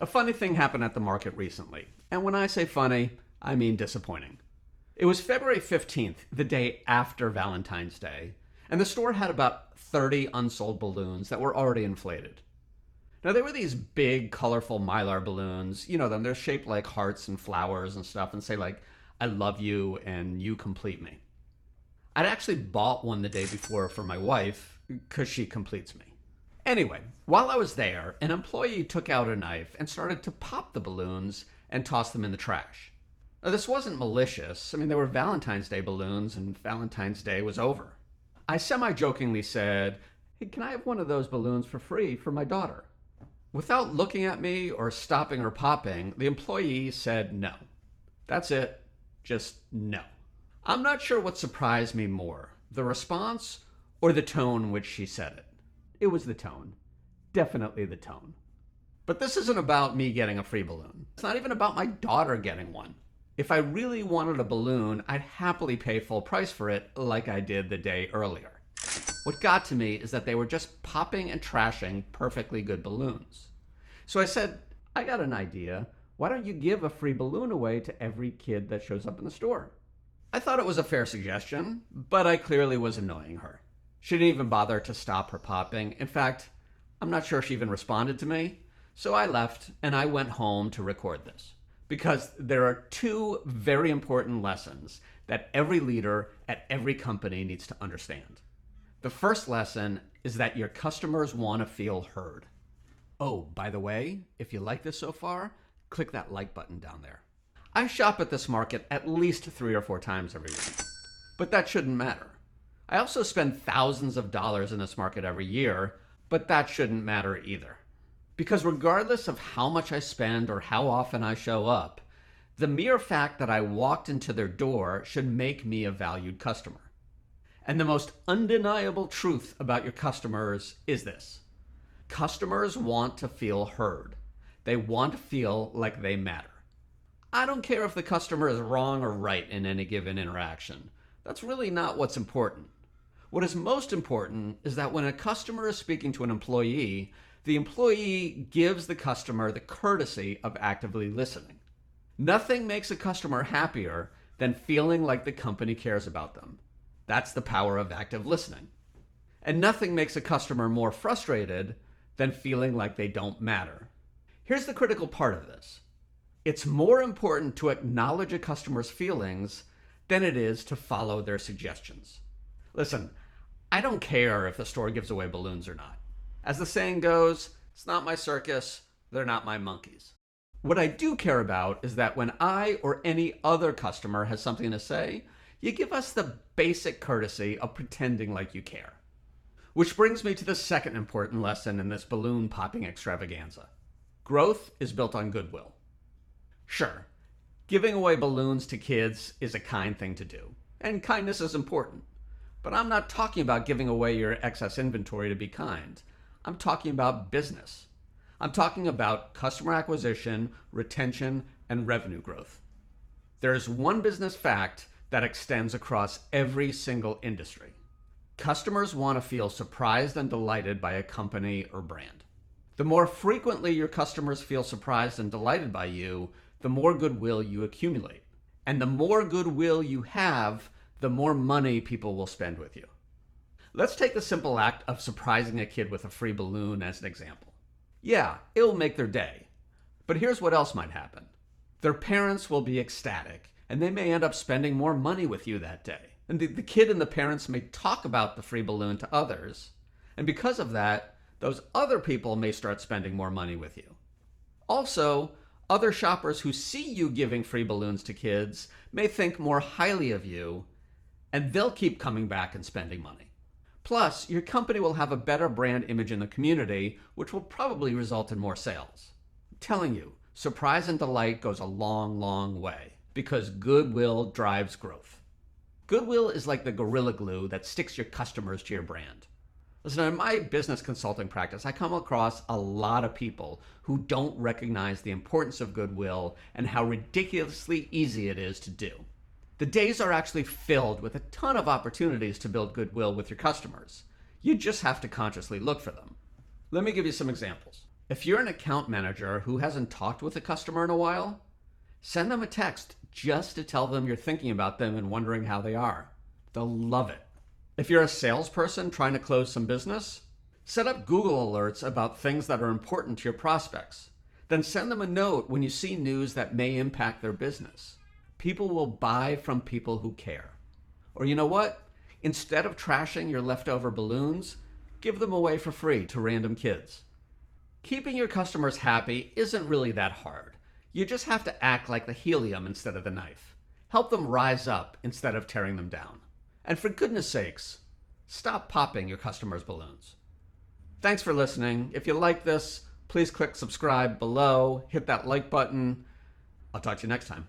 A funny thing happened at the market recently. And when I say funny, I mean disappointing. It was February 15th, the day after Valentine's Day, and the store had about 30 unsold balloons that were already inflated. Now, they were these big, colorful Mylar balloons. You know them, they're shaped like hearts and flowers and stuff and say like, I love you and you complete me. I'd actually bought one the day before for my wife because she completes me. Anyway, while I was there, an employee took out a knife and started to pop the balloons and toss them in the trash. Now, this wasn't malicious. I mean, they were Valentine's Day balloons and Valentine's Day was over. I semi-jokingly said, hey, can I have one of those balloons for free for my daughter? Without looking at me or stopping or popping, the employee said no. That's it. Just no. I'm not sure what surprised me more, the response or the tone in which she said it. It was the tone. Definitely the tone. But this isn't about me getting a free balloon. It's not even about my daughter getting one. If I really wanted a balloon, I'd happily pay full price for it like I did the day earlier. What got to me is that they were just popping and trashing perfectly good balloons. So I said, I got an idea. Why don't you give a free balloon away to every kid that shows up in the store? I thought it was a fair suggestion, but I clearly was annoying her. She didn't even bother to stop her popping. In fact, I'm not sure she even responded to me. So I left and I went home to record this. Because there are two very important lessons that every leader at every company needs to understand. The first lesson is that your customers want to feel heard. Oh, by the way, if you like this so far, click that like button down there. I shop at this market at least 3 or 4 times every week, but that shouldn't matter. I also spend thousands of dollars in this market every year, but that shouldn't matter either. Because regardless of how much I spend or how often I show up, the mere fact that I walked into their door should make me a valued customer. And the most undeniable truth about your customers is this. Customers want to feel heard. They want to feel like they matter. I don't care if the customer is wrong or right in any given interaction. That's really not what's important. What is most important is that when a customer is speaking to an employee, the employee gives the customer the courtesy of actively listening. Nothing makes a customer happier than feeling like the company cares about them. That's the power of active listening. And nothing makes a customer more frustrated than feeling like they don't matter. Here's the critical part of this. It's more important to acknowledge a customer's feelings than it is to follow their suggestions. Listen, I don't care if the store gives away balloons or not. As the saying goes, it's not my circus, they're not my monkeys. What I do care about is that when I or any other customer has something to say, you give us the basic courtesy of pretending like you care. Which brings me to the second important lesson in this balloon popping extravaganza. Growth is built on goodwill. Sure, giving away balloons to kids is a kind thing to do, and kindness is important. But I'm not talking about giving away your excess inventory to be kind. I'm talking about business. I'm talking about customer acquisition, retention, and revenue growth. There's one business fact that extends across every single industry. Customers want to feel surprised and delighted by a company or brand. The more frequently your customers feel surprised and delighted by you, the more goodwill you accumulate. And the more goodwill you have, the more money people will spend with you. Let's take the simple act of surprising a kid with a free balloon as an example. Yeah, it'll make their day. But here's what else might happen. Their parents will be ecstatic, and they may end up spending more money with you that day. And the kid and the parents may talk about the free balloon to others. And because of that, those other people may start spending more money with you. Also, other shoppers who see you giving free balloons to kids may think more highly of you, and they'll keep coming back and spending money. Plus, your company will have a better brand image in the community, which will probably result in more sales. I'm telling you, surprise and delight goes a long, long way, because goodwill drives growth. Goodwill is like the gorilla glue that sticks your customers to your brand. Listen, in my business consulting practice, I come across a lot of people who don't recognize the importance of goodwill and how ridiculously easy it is to do. The days are actually filled with a ton of opportunities to build goodwill with your customers. You just have to consciously look for them. Let me give you some examples. If you're an account manager who hasn't talked with a customer in a while, send them a text just to tell them you're thinking about them and wondering how they are. They'll love it. If you're a salesperson trying to close some business, set up Google alerts about things that are important to your prospects. Then send them a note when you see news that may impact their business. People will buy from people who care. Or you know what? Instead of trashing your leftover balloons, give them away for free to random kids. Keeping your customers happy isn't really that hard. You just have to act like the helium instead of the knife. Help them rise up instead of tearing them down. And for goodness sakes, stop popping your customers' balloons. Thanks for listening. If you like this, please click subscribe below, hit that like button. I'll talk to you next time.